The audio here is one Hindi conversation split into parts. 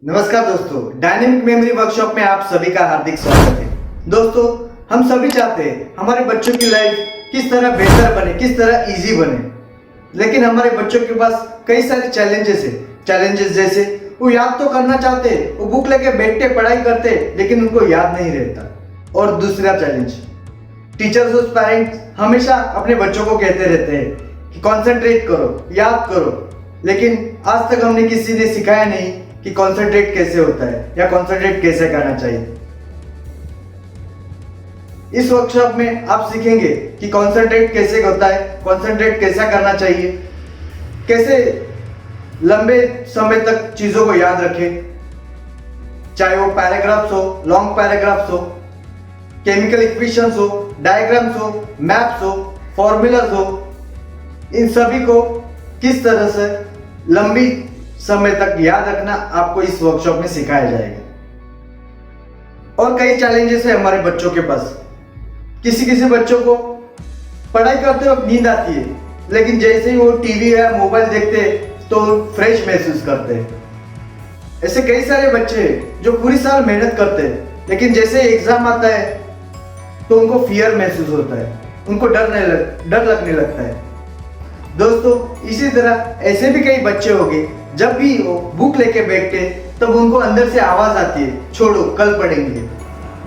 नमस्कार दोस्तों, डायनेमिक मेमोरी वर्कशॉप में आप सभी का हार्दिक स्वागत है। दोस्तों, हम सभी चाहते हैं हमारे बच्चों की लाइफ किस तरह बेहतर बने, किस तरह इजी बने, लेकिन हमारे बच्चों के पास कई सारे चैलेंजेस है। चैलेंजेस जैसे वो याद तो करना चाहते, वो बुक लेके बैठते पढ़ाई करते, लेकिन उनको याद नहीं रहता। और दूसरा चैलेंज, टीचर्स और पेरेंट्स हमेशा अपने बच्चों को कहते रहते हैं कि कॉन्सेंट्रेट करो, याद करो, लेकिन आज तक हमने किसी ने सिखाया नहीं कि कॉन्सेंट्रेट कैसे होता है या कॉन्सेंट्रेट कैसे करना चाहिए। इस वर्कशॉप में आप सीखेंगे कि कॉन्सेंट्रेट कैसे होता है, कॉन्सेंट्रेट कैसा करना चाहिए, कैसे लंबे समय तक चीजों को याद रखें, चाहे वो पैराग्राफ्स हो, लॉन्ग पैराग्राफ्स हो, केमिकल इक्वेशंस हो, डायग्राम्स हो, मैप्स हो, फॉर्मूलाज हो, इन सभी को किस तरह से लंबी समय तक याद रखना आपको इस वर्कशॉप में सिखाया जाएगा। और कई चैलेंजेस है हमारे बच्चों के पास। किसी बच्चों को पढ़ाई करते वक्त नींद आती है, लेकिन जैसे ही वो टीवी या मोबाइल देखते हैं तो फ्रेश महसूस करते हैं। ऐसे कई सारे बच्चे हैं जो पूरी साल मेहनत करते हैं, लेकिन जैसे एग्जाम आता है तो उनको फियर महसूस होता है, उनको डर लगने लगता है। दोस्तों, इसी तरह ऐसे भी कई बच्चे होंगे, जब भी वो बुक लेके बैठते तब उनको अंदर से आवाज आती है, छोड़ो कल पढ़ेंगे।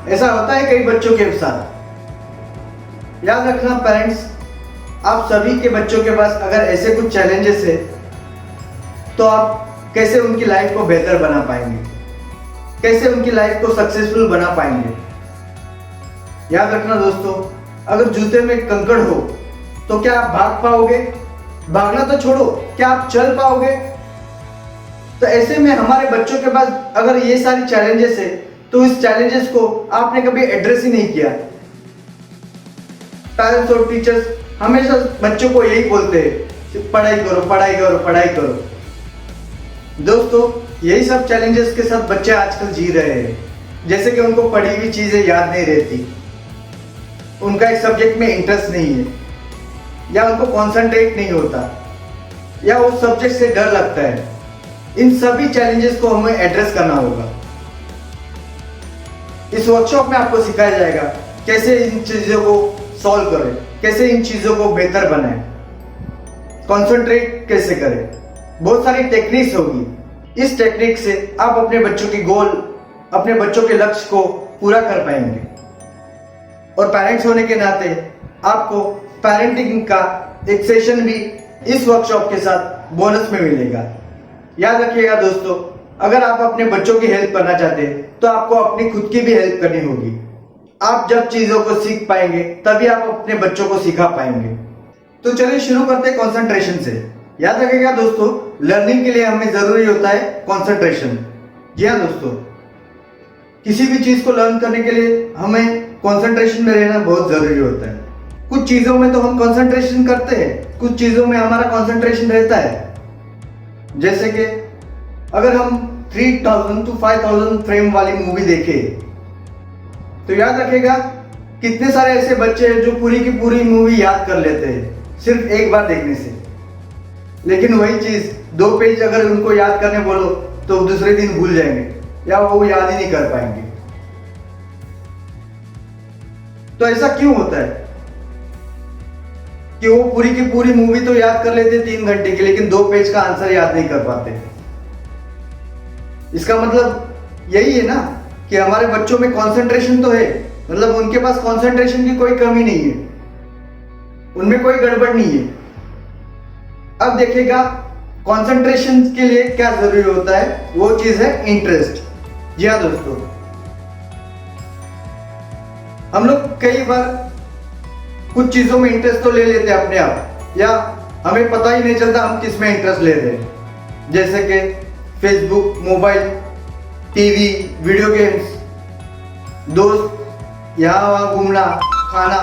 ऐसा होता है कई बच्चों के साथ। याद रखना पेरेंट्स, आप सभी के बच्चों के पास अगर ऐसे कुछ चैलेंजेस है तो आप कैसे उनकी लाइफ को बेहतर बना पाएंगे, कैसे उनकी लाइफ को सक्सेसफुल बना पाएंगे। याद रखना दोस्तों, अगर जूते में कंकड़ हो तो क्या आप भाग पाओगे? भागना तो छोड़ो, क्या आप चल पाओगे? तो ऐसे में हमारे बच्चों के पास अगर ये सारी चैलेंजेस है तो इस चैलेंजेस को आपने कभी एड्रेस ही नहीं किया। पेरेंट्स और टीचर्स हमेशा बच्चों को यही बोलते हैं, पढ़ाई करो, पढ़ाई करो, पढ़ाई करो। दोस्तों, यही सब चैलेंजेस के साथ बच्चे आजकल जी रहे हैं। जैसे कि उनको पढ़ी हुई चीजें याद नहीं रहती, उनका एक सब्जेक्ट में इंटरेस्ट नहीं है, या उनको कॉन्सेंट्रेट नहीं होता, या उस सब्जेक्ट से डर लगता है। इन सभी चैलेंजेस को हमें एड्रेस करना होगा। इस वर्कशॉप में आपको सिखाया जाएगा कैसे इन चीजों को सॉल्व करें, कैसे इन चीजों को बेहतर बनाएं, कॉन्सेंट्रेट कैसे करें। बहुत सारी टेक्निक्स होगी। इस टेक्निक से आप अपने बच्चों की गोल, अपने बच्चों के लक्ष्य को पूरा कर पाएंगे। और पेरेंट्स होने के नाते आपको पेरेंटिंग का एक सेशन भी इस वर्कशॉप के साथ बोनस में मिलेगा। याद रखिएगा दोस्तों, अगर आप अपने बच्चों की हेल्प करना चाहते हैं तो आपको अपनी खुद की भी हेल्प करनी होगी। आप जब चीजों को सीख पाएंगे तभी आप अपने बच्चों को सिखा पाएंगे। तो चलिए शुरू करते हैं कंसंट्रेशन से। याद रखिएगा दोस्तों, लर्निंग के लिए हमें जरूरी होता है कंसंट्रेशन। जी हाँ दोस्तों, किसी भी चीज को लर्न करने के लिए हमें कंसंट्रेशन में रहना बहुत जरूरी होता है। कुछ चीजों में तो हम कंसंट्रेशन करते हैं, कुछ चीजों में हमारा कंसंट्रेशन रहता है। जैसे कि अगर हम 3000 to 5000 फ्रेम वाली मूवी देखें तो याद रखेगा कितने सारे ऐसे बच्चे हैं जो पूरी की पूरी मूवी याद कर लेते हैं सिर्फ एक बार देखने से। लेकिन वही चीज 2 पेज अगर उनको याद करने बोलो तो दूसरे दिन भूल जाएंगे या वो याद ही नहीं कर पाएंगे। तो ऐसा क्यों होता है कि वो पूरी की पूरी मूवी तो याद कर लेते 3 घंटे की, लेकिन 2 पेज का आंसर याद नहीं कर पाते? इसका मतलब यही है ना कि हमारे बच्चों में कंसंट्रेशन तो है, मतलब उनके पास कंसंट्रेशन की कोई कमी नहीं है, उनमें कोई गड़बड़ नहीं है। अब देखिएगा कंसंट्रेशन के लिए क्या जरूरी होता है, वो चीज है इंटरेस्ट। जी हाँ दोस्तों, हम लोग कई बार कुछ चीजों में इंटरेस्ट तो ले लेते हैं अपने आप, या हमें पता ही नहीं चलता हम किस में इंटरेस्ट ले रहे हैं। जैसे कि Facebook, mobile, TV, video games, दोस्त, यहाँ वहाँ घूमना, खाना,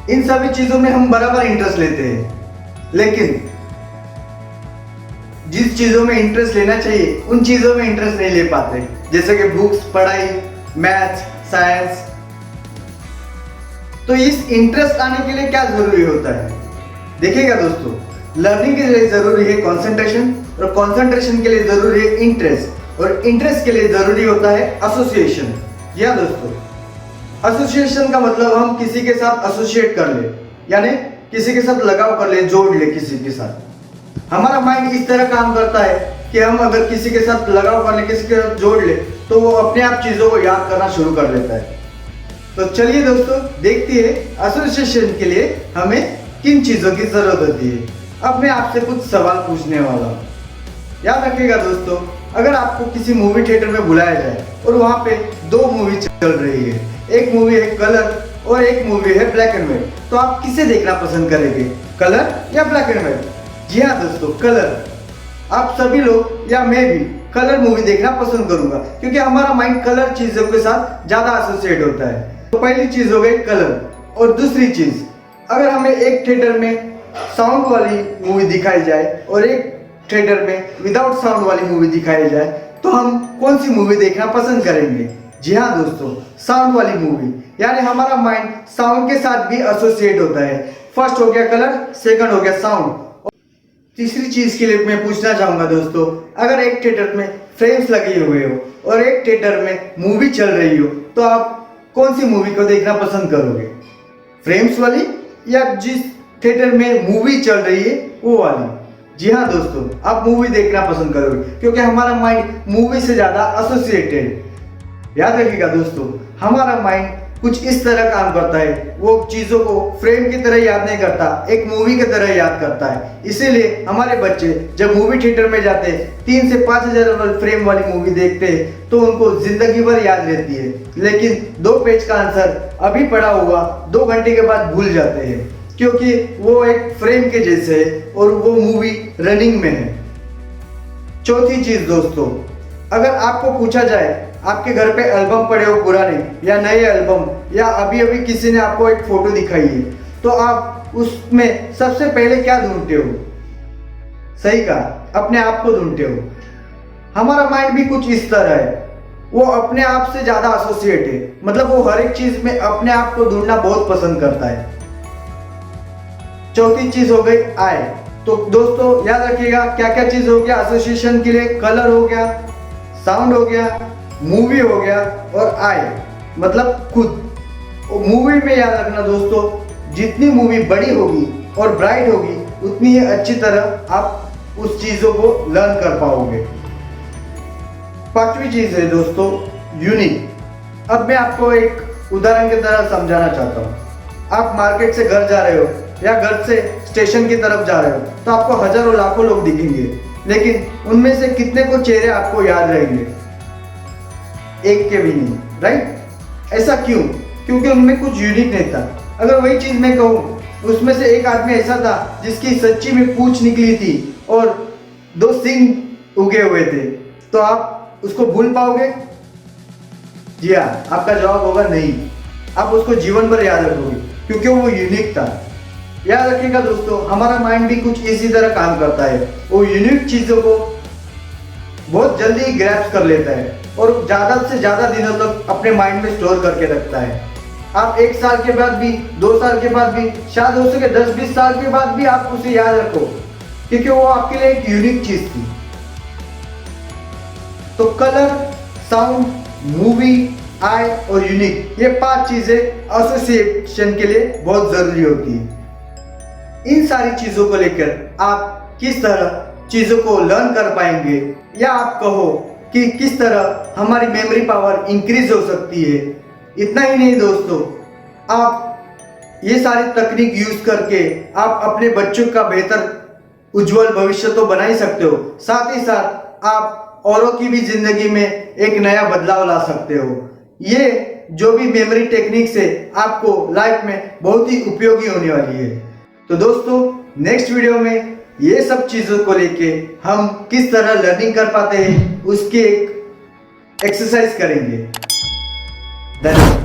इन सभी चीजों में हम बराबर इंटरेस्ट लेते हैं। लेकिन जिस चीजों में इंटरेस्ट लेना चाहिए उन चीजों में इंटरेस्ट नहीं ले पाते, जैसे कि बुक्स, पढ़ाई, मैथ्स, साइंस। तो इस इंटरेस्ट आने के लिए क्या जरूरी होता है? देखिएगा दोस्तों, लर्निंग के लिए जरूरी है कंसंट्रेशन, और कंसंट्रेशन के लिए जरूरी है इंटरेस्ट, और इंटरेस्ट के लिए जरूरी होता है एसोसिएशन। या दोस्तों, एसोसिएशन का मतलब हम किसी के साथ एसोसिएट कर ले, यानी किसी के साथ लगाव कर ले, जोड़ ले किसी के साथ। हमारा माइंड इस तरह काम करता है कि हम अगर किसी के साथ लगाव कर ले, किसी के साथ जोड़ ले, तो वो अपने आप चीजों को याद करना शुरू कर लेता है। तो चलिए दोस्तों, देखते हैं एसोसिएशन के लिए हमें किन चीजों की जरूरत होती है। अब मैं आपसे कुछ सवाल पूछने वाला हूँ। याद रखिएगा दोस्तों, अगर आपको किसी मूवी थिएटर में बुलाया जाए और वहाँ पे दो मूवी चल रही है, एक मूवी है कलर और एक मूवी है ब्लैक एंड व्हाइट, तो आप किसे देखना पसंद करेंगे, कलर या ब्लैक एंड व्हाइट? जी हाँ दोस्तों, कलर। आप सभी लोग या मैं भी कलर मूवी देखना पसंद करूंगा, क्योंकि हमारा माइंड कलर चीजों के साथ ज्यादा एसोसिएट होता है। तो पहली चीज हो गई कलर। और दूसरी चीज, अगर हमें एक थिएटर में साउंड वाली मूवी दिखाई जाए और एक थिएटर में विदाउट साउंड वाली मूवी दिखाई जाए, तो हम कौन सी मूवी देखना पसंद करेंगे? जी हाँ दोस्तों, साउंड वाली मूवी। यानी हमारा माइंड साउंड के साथ भी एसोसिएट होता है। फर्स्ट हो गया कलर, सेकंड हो गया साउंड। तीसरी चीज के लिए मैं पूछना चाहूंगा दोस्तों, अगर एक थिएटर में फ्रेम्स लगे हुए हो और एक थिएटर में मूवी चल रही हो, तो आप कौन सी मूवी को देखना पसंद करोगे? फ्रेम्स वाली या जिस थिएटर में मूवी चल रही है वो वाली? जी हाँ दोस्तों, आप मूवी देखना पसंद करोगे, क्योंकि हमारा माइंड मूवी से ज्यादा एसोसिएटेड। याद रखिएगा दोस्तों, हमारा माइंड कुछ इस तरह काम करता है, वो चीजों को फ्रेम की तरह याद नहीं करता, एक मूवी की तरह याद करता है। इसीलिए हमारे बच्चे जब मूवी थिएटर में जाते हैं, 3 से 5,000 फ्रेम वाली मूवी देखते हैं, तो उनको जिंदगी भर याद रहती है। लेकिन 2 पेज का आंसर अभी पढ़ा हुआ 2 घंटे के बाद भूल जाते हैं, क्योंकि वो एक फ्रेम के जैसे है और वो मूवी रनिंग में है। चौथी चीज दोस्तों, अगर आपको पूछा जाए आपके घर पे एल्बम पड़े हो पुराने या नए एल्बम, या अभी अभी किसी ने आपको एक फोटो दिखाई है, तो आप उसमें सबसे पहले क्या ढूंढते हो? सही कहा, अपने आप को ढूंढते हो। हमारा माइंड भी कुछ इस तरह है, वो अपने आप से ज्यादा एसोसिएट है, मतलब वो हर एक चीज में अपने आप को ढूंढना बहुत पसंद करता है। चौथी चीज हो गई आई। तो दोस्तों याद रखिएगा, क्या क्या चीज हो गया एसोसिएशन के लिए? कलर हो गया, साउंड हो गया, मूवी हो गया और आई मतलब खुद। मूवी में याद रखना दोस्तों, जितनी मूवी बड़ी होगी और ब्राइट होगी, उतनी ही अच्छी तरह आप उस चीजों को लर्न कर पाओगे। पांचवी चीज है दोस्तों, यूनिक। अब मैं आपको एक उदाहरण की तरह समझाना चाहता हूँ। आप मार्केट से घर जा रहे हो या घर से स्टेशन की तरफ जा रहे हो, तो आपको हजारों लाखों लोग दिखेंगे, लेकिन उनमें से कितने को चेहरे आपको याद रहेंगे? एक के भी नहीं, राइट? ऐसा क्यों? क्योंकि उनमें कुछ यूनिक नहीं था। अगर वही चीज मैं कहूँ, उसमें से एक आदमी ऐसा था जिसकी सच्ची में पूंछ निकली थी और 2 सींग उगे हुए थे, तो आप उसको भूल पाओगे? जी हाँ, आपका जवाब होगा नहीं। आप उसको जीवन भर याद रखोगे, क्योंकि वो यूनिक था। याद रखिएगा दोस्तों, हमारा माइंड भी कुछ इसी तरह काम करता है। वो यूनिक चीजों को बहुत जल्दी ग्रैप्स कर लेता है और ज्यादा से ज्यादा दिनों तक अपने माइंड में स्टोर करके रखता है। आप 1 साल के बाद भी, 2 साल के बाद भी, शायद हो सके 10-20 साल के बाद भी आप उसे याद रखो, क्योंकि वो आपके लिए एक यूनिक चीज थी। तो कलर, साउंड, मूवी, आई और यूनिक, ये 5 चीजें एसोसिएशन के लिए बहुत जरूरी होती है। इन सारी चीजों को लेकर आप किस तरह चीजों को लर्न कर पाएंगे, या आप कहो कि किस तरह हमारी मेमोरी पावर इंक्रीज हो सकती है। इतना ही नहीं दोस्तों, आप ये सारी तकनीक यूज करके आप अपने बच्चों का बेहतर उज्जवल भविष्य तो बना ही सकते हो, साथ ही साथ आप औरों की भी जिंदगी में एक नया बदलाव ला सकते हो। ये जो भी मेमोरी टेक्निक्स है आपको लाइफ में बहुत ही उपयोगी होने वाली है। तो दोस्तों, नेक्स्ट वीडियो में ये सब चीजों को लेके हम किस तरह लर्निंग कर पाते हैं उसकी एक एक्सरसाइज करेंगे। धन्यवाद।